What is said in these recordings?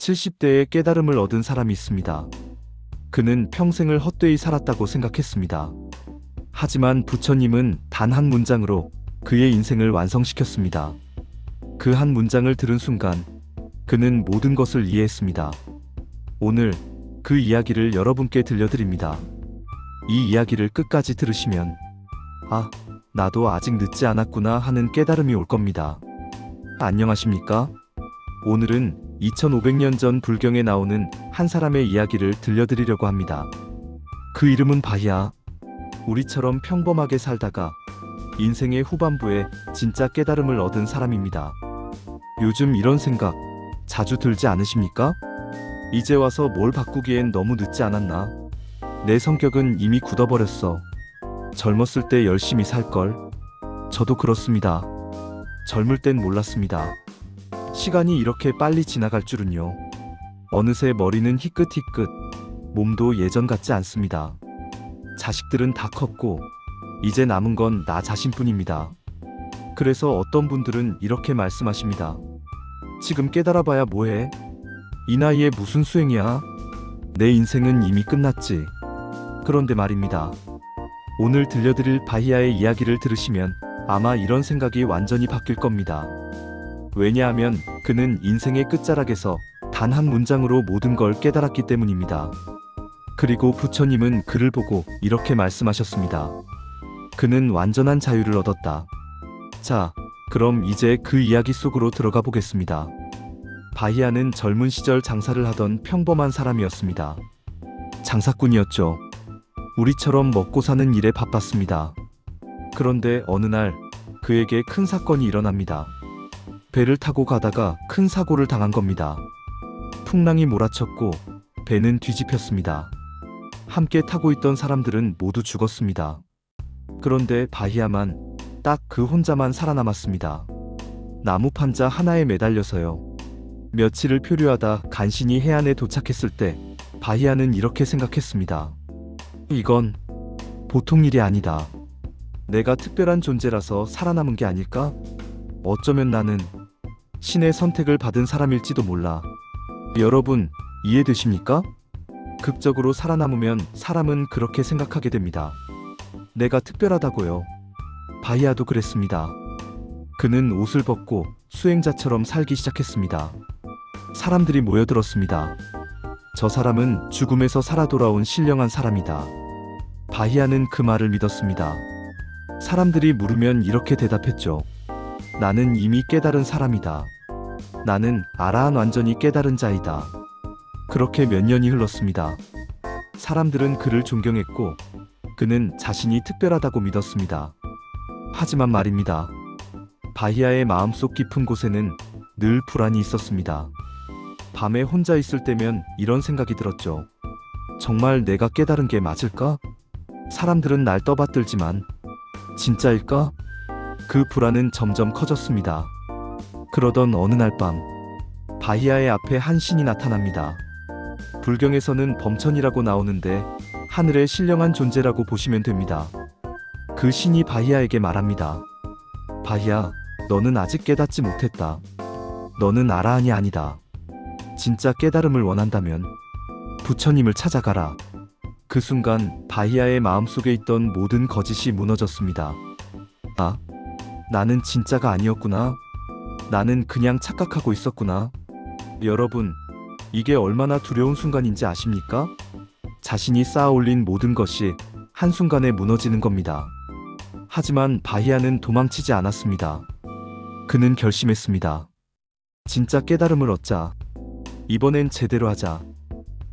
70대에 깨달음을 얻은 사람이 있습니다. 그는 평생을 헛되이 살았다고 생각했습니다. 하지만 부처님은 단 한 문장으로 그의 인생을 완성시켰습니다. 그 한 문장을 들은 순간 그는 모든 것을 이해했습니다. 오늘 그 이야기를 여러분께 들려드립니다. 이 이야기를 끝까지 들으시면 나도 아직 늦지 않았구나 하는 깨달음이 올 겁니다. 안녕하십니까? 오늘은 2500년 전 불경에 나오는 한 사람의 이야기를 들려드리려고 합니다. 그 이름은 바히야. 우리처럼 평범하게 살다가 인생의 후반부에 진짜 깨달음을 얻은 사람입니다. 요즘 이런 생각 자주 들지 않으십니까? 이제 와서 뭘 바꾸기엔 너무 늦지 않았나? 내 성격은 이미 굳어버렸어. 젊었을 때 열심히 살걸. 저도 그렇습니다. 젊을 땐 몰랐습니다. 시간이 이렇게 빨리 지나갈 줄은요. 어느새 머리는 희끗희끗, 몸도 예전 같지 않습니다. 자식들은 다 컸고 이제 남은 건 나 자신뿐입니다. 그래서 어떤 분들은 이렇게 말씀하십니다. 지금 깨달아봐야 뭐해? 이 나이에 무슨 수행이야? 내 인생은 이미 끝났지. 그런데 말입니다. 오늘 들려드릴 바히야의 이야기를 들으시면 아마 이런 생각이 완전히 바뀔 겁니다. 왜냐하면 그는 인생의 끝자락에서 단 한 문장으로 모든 걸 깨달았기 때문입니다. 그리고 부처님은 그를 보고 이렇게 말씀하셨습니다. 그는 완전한 자유를 얻었다. 자, 그럼 이제 그 이야기 속으로 들어가 보겠습니다. 바히야는 젊은 시절 장사를 하던 평범한 사람이었습니다. 장사꾼이었죠. 우리처럼 먹고 사는 일에 바빴습니다. 그런데 어느 날 그에게 큰 사건이 일어납니다. 배를 타고 가다가 큰 사고를 당한 겁니다. 풍랑이 몰아쳤고 배는 뒤집혔습니다. 함께 타고 있던 사람들은 모두 죽었습니다. 그런데 바히야만 딱 그 혼자만 살아남았습니다. 나무 판자 하나에 매달려서요. 며칠을 표류하다 간신히 해안에 도착했을 때 바히야는 이렇게 생각했습니다. 이건 보통 일이 아니다. 내가 특별한 존재라서 살아남은 게 아닐까? 어쩌면 나는 신의 선택을 받은 사람일지도 몰라. 여러분, 이해되십니까? 극적으로 살아남으면 사람은 그렇게 생각하게 됩니다. 내가 특별하다고요. 바히야도 그랬습니다. 그는 옷을 벗고 수행자처럼 살기 시작했습니다. 사람들이 모여들었습니다. 저 사람은 죽음에서 살아 돌아온 신령한 사람이다. 바히야는 그 말을 믿었습니다. 사람들이 물으면 이렇게 대답했죠. 나는 이미 깨달은 사람이다. 나는 아라한 완전히 깨달은 자이다. 그렇게 몇 년이 흘렀습니다. 사람들은 그를 존경했고 그는 자신이 특별하다고 믿었습니다. 하지만 말입니다. 바히야의 마음속 깊은 곳에는 늘 불안이 있었습니다. 밤에 혼자 있을 때면 이런 생각이 들었죠. 정말 내가 깨달은 게 맞을까? 사람들은 날 떠받들지만 진짜일까? 그 불안은 점점 커졌습니다. 그러던 어느 날 밤 바히야의 앞에 한 신이 나타납니다. 불경에서는 범천이라고 나오는데 하늘의 신령한 존재라고 보시면 됩니다. 그 신이 바히야에게 말합니다. 바히야, 너는 아직 깨닫지 못했다. 너는 아라한이 아니다. 진짜 깨달음을 원한다면 부처님을 찾아가라. 그 순간 바히야의 마음속에 있던 모든 거짓이 무너졌습니다. 나는 진짜가 아니었구나. 나는 그냥 착각하고 있었구나. 여러분, 이게 얼마나 두려운 순간인지 아십니까? 자신이 쌓아올린 모든 것이 한순간에 무너지는 겁니다. 하지만 바히야는 도망치지 않았습니다. 그는 결심했습니다. 진짜 깨달음을 얻자. 이번엔 제대로 하자.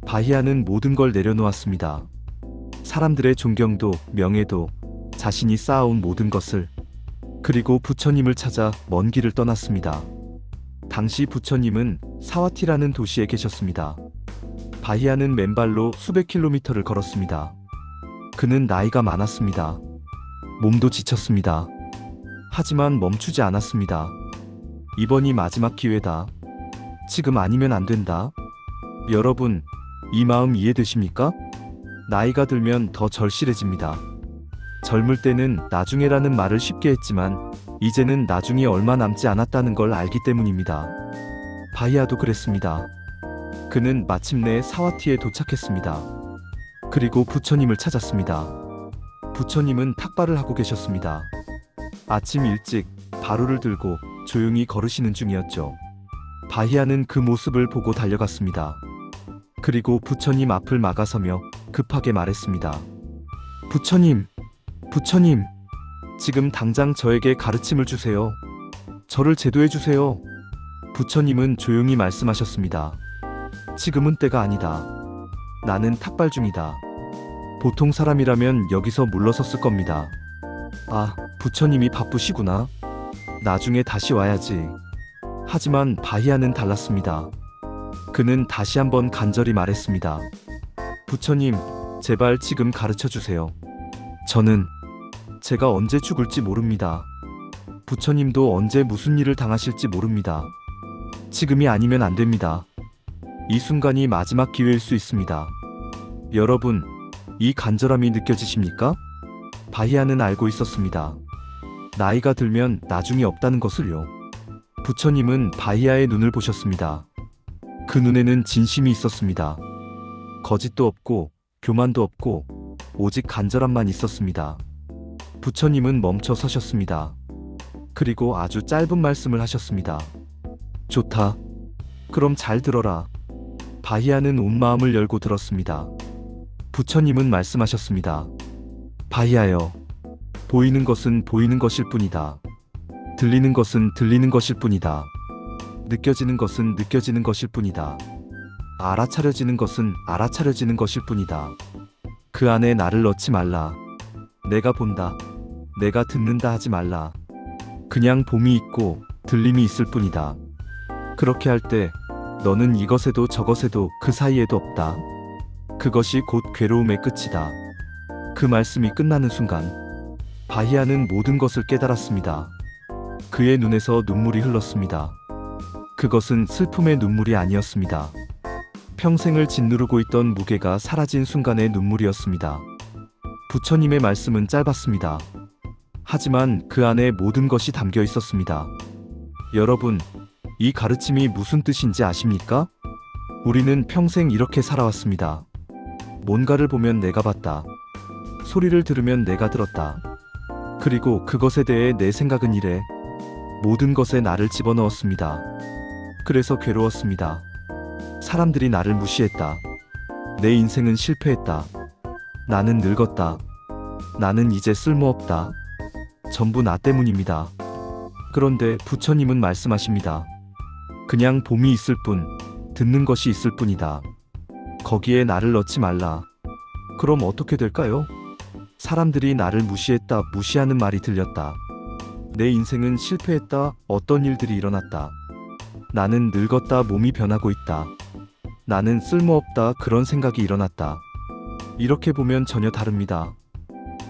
바히야는 모든 걸 내려놓았습니다. 사람들의 존경도 명예도 자신이 쌓아온 모든 것을. 그리고 부처님을 찾아 먼 길을 떠났습니다. 당시 부처님은 사와티라는 도시에 계셨습니다. 바히야는 맨발로 수백 킬로미터를 걸었습니다. 그는 나이가 많았습니다. 몸도 지쳤습니다. 하지만 멈추지 않았습니다. 이번이 마지막 기회다. 지금 아니면 안 된다. 여러분, 이 마음 이해되십니까? 나이가 들면 더 절실해집니다. 젊을 때는 나중에라는 말을 쉽게 했지만 이제는 나중이 얼마 남지 않았다는 걸 알기 때문입니다. 바히야도 그랬습니다. 그는 마침내 사와티에 도착했습니다. 그리고 부처님을 찾았습니다. 부처님은 탁발을 하고 계셨습니다. 아침 일찍 바루를 들고 조용히 걸으시는 중이었죠. 바히야는 그 모습을 보고 달려갔습니다. 그리고 부처님 앞을 막아서며 급하게 말했습니다. 부처님, 부처님, 지금 당장 저에게 가르침을 주세요. 저를 제도해 주세요. 부처님은 조용히 말씀하셨습니다. 지금은 때가 아니다. 나는 탁발 중이다. 보통 사람이라면 여기서 물러섰을 겁니다. 아, 부처님이 바쁘시구나. 나중에 다시 와야지. 하지만 바히야는 달랐습니다. 그는 다시 한번 간절히 말했습니다. 부처님, 제발 지금 가르쳐 주세요. 제가 언제 죽을지 모릅니다. 부처님도 언제 무슨 일을 당하실지 모릅니다. 지금이 아니면 안 됩니다. 이 순간이 마지막 기회일 수 있습니다. 여러분, 이 간절함이 느껴지십니까? 바히야는 알고 있었습니다. 나이가 들면 나중이 없다는 것을요. 부처님은 바히야의 눈을 보셨습니다. 그 눈에는 진심이 있었습니다. 거짓도 없고 교만도 없고 오직 간절함만 있었습니다. 부처님은 멈춰 서셨습니다. 그리고 아주 짧은 말씀을 하셨습니다. 좋다. 그럼 잘 들어라. 바히야는 온 마음을 열고 들었습니다. 부처님은 말씀하셨습니다. 바히야여, 보이는 것은 보이는 것일 뿐이다. 들리는 것은 들리는 것일 뿐이다. 느껴지는 것은 느껴지는 것일 뿐이다. 알아차려지는 것은 알아차려지는 것일 뿐이다. 그 안에 나를 넣지 말라. 내가 본다. 내가 듣는다 하지 말라. 그냥 봄이 있고 들림이 있을 뿐이다. 그렇게 할 때 너는 이것에도 저것에도 그 사이에도 없다. 그것이 곧 괴로움의 끝이다. 그 말씀이 끝나는 순간 바히야는 모든 것을 깨달았습니다. 그의 눈에서 눈물이 흘렀습니다. 그것은 슬픔의 눈물이 아니었습니다. 평생을 짓누르고 있던 무게가 사라진 순간의 눈물이었습니다. 부처님의 말씀은 짧았습니다. 하지만 그 안에 모든 것이 담겨 있었습니다. 여러분, 이 가르침이 무슨 뜻인지 아십니까? 우리는 평생 이렇게 살아왔습니다. 뭔가를 보면 내가 봤다. 소리를 들으면 내가 들었다. 그리고 그것에 대해 내 생각은 이래. 모든 것에 나를 집어넣었습니다. 그래서 괴로웠습니다. 사람들이 나를 무시했다. 내 인생은 실패했다. 나는 늙었다. 나는 이제 쓸모없다. 전부 나 때문입니다. 그런데 부처님은 말씀하십니다. 그냥 봄이 있을 뿐, 듣는 것이 있을 뿐이다. 거기에 나를 넣지 말라. 그럼 어떻게 될까요? 사람들이 나를 무시했다. 무시하는 말이 들렸다. 내 인생은 실패했다. 어떤 일들이 일어났다. 나는 늙었다. 몸이 변하고 있다. 나는 쓸모없다. 그런 생각이 일어났다. 이렇게 보면 전혀 다릅니다.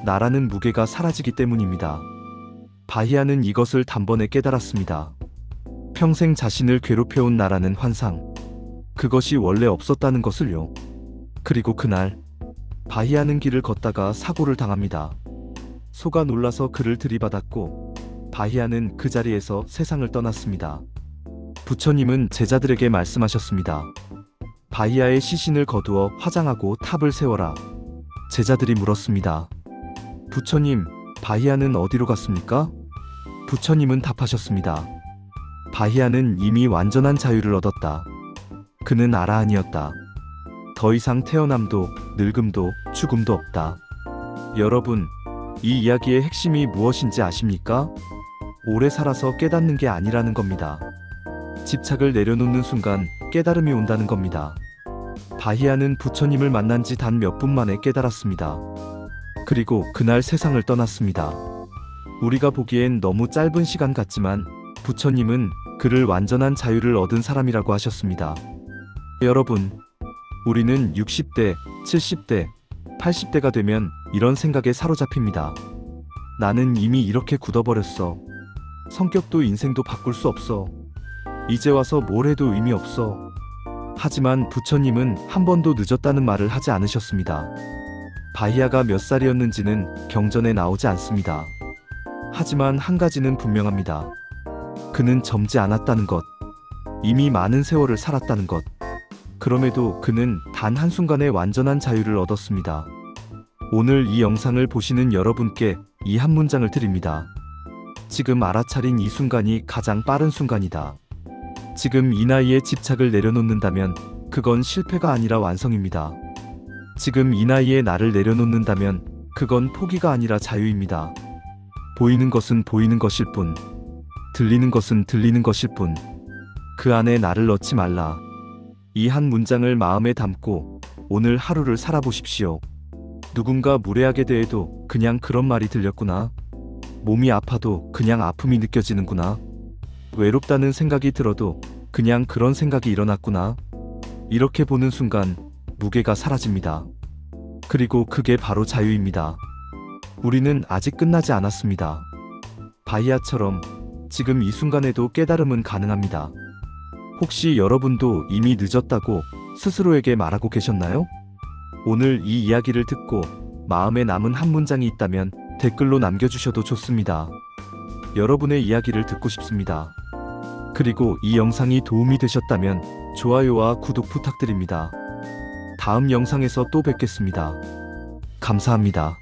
나라는 무게가 사라지기 때문입니다. 바히야는 이것을 단번에 깨달았습니다. 평생 자신을 괴롭혀온 나라는 환상. 그것이 원래 없었다는 것을요. 그리고 그날 바히야는 길을 걷다가 사고를 당합니다. 소가 놀라서 그를 들이받았고 바히야는 그 자리에서 세상을 떠났습니다. 부처님은 제자들에게 말씀하셨습니다. 바히야의 시신을 거두어 화장하고 탑을 세워라. 제자들이 물었습니다. 부처님, 바히야는 어디로 갔습니까? 부처님은 답하셨습니다. 바히야는 이미 완전한 자유를 얻었다. 그는 아라한이었다. 더 이상 태어남도 늙음도 죽음도 없다. 여러분, 이 이야기의 핵심이 무엇인지 아십니까? 오래 살아서 깨닫는 게 아니라는 겁니다. 집착을 내려놓는 순간 깨달음이 온다는 겁니다. 바히야는 부처님을 만난 지 단 몇 분 만에 깨달았습니다. 그리고 그날 세상을 떠났습니다. 우리가 보기엔 너무 짧은 시간 같지만 부처님은 그를 완전한 자유를 얻은 사람이라고 하셨습니다. 여러분, 우리는 60대, 70대, 80대가 되면 이런 생각에 사로잡힙니다. 나는 이미 이렇게 굳어버렸어. 성격도 인생도 바꿀 수 없어. 이제 와서 뭘 해도 의미 없어. 하지만 부처님은 한 번도 늦었다는 말을 하지 않으셨습니다. 바히야가 몇 살이었는지는 경전에 나오지 않습니다. 하지만 한 가지는 분명합니다. 그는 젊지 않았다는 것. 이미 많은 세월을 살았다는 것. 그럼에도 그는 단 한순간에 완전한 자유를 얻었습니다. 오늘 이 영상을 보시는 여러분께 이 한 문장을 드립니다. 지금 알아차린 이 순간이 가장 빠른 순간이다. 지금 이 나이에 집착을 내려놓는다면 그건 실패가 아니라 완성입니다. 지금 이 나이에 나를 내려놓는다면 그건 포기가 아니라 자유입니다. 보이는 것은 보이는 것일 뿐, 들리는 것은 들리는 것일 뿐, 그 안에 나를 넣지 말라. 이 한 문장을 마음에 담고 오늘 하루를 살아보십시오. 누군가 무례하게 대해도 그냥 그런 말이 들렸구나. 몸이 아파도 그냥 아픔이 느껴지는구나. 외롭다는 생각이 들어도 그냥 그런 생각이 일어났구나. 이렇게 보는 순간 무게가 사라집니다. 그리고 그게 바로 자유입니다. 우리는 아직 끝나지 않았습니다. 바히아처럼 지금 이 순간에도 깨달음은 가능합니다. 혹시 여러분도 이미 늦었다고 스스로에게 말하고 계셨나요? 오늘 이 이야기를 듣고 마음에 남은 한 문장이 있다면 댓글로 남겨주셔도 좋습니다. 여러분의 이야기를 듣고 싶습니다. 그리고 이 영상이 도움이 되셨다면 좋아요와 구독 부탁드립니다. 다음 영상에서 또 뵙겠습니다. 감사합니다.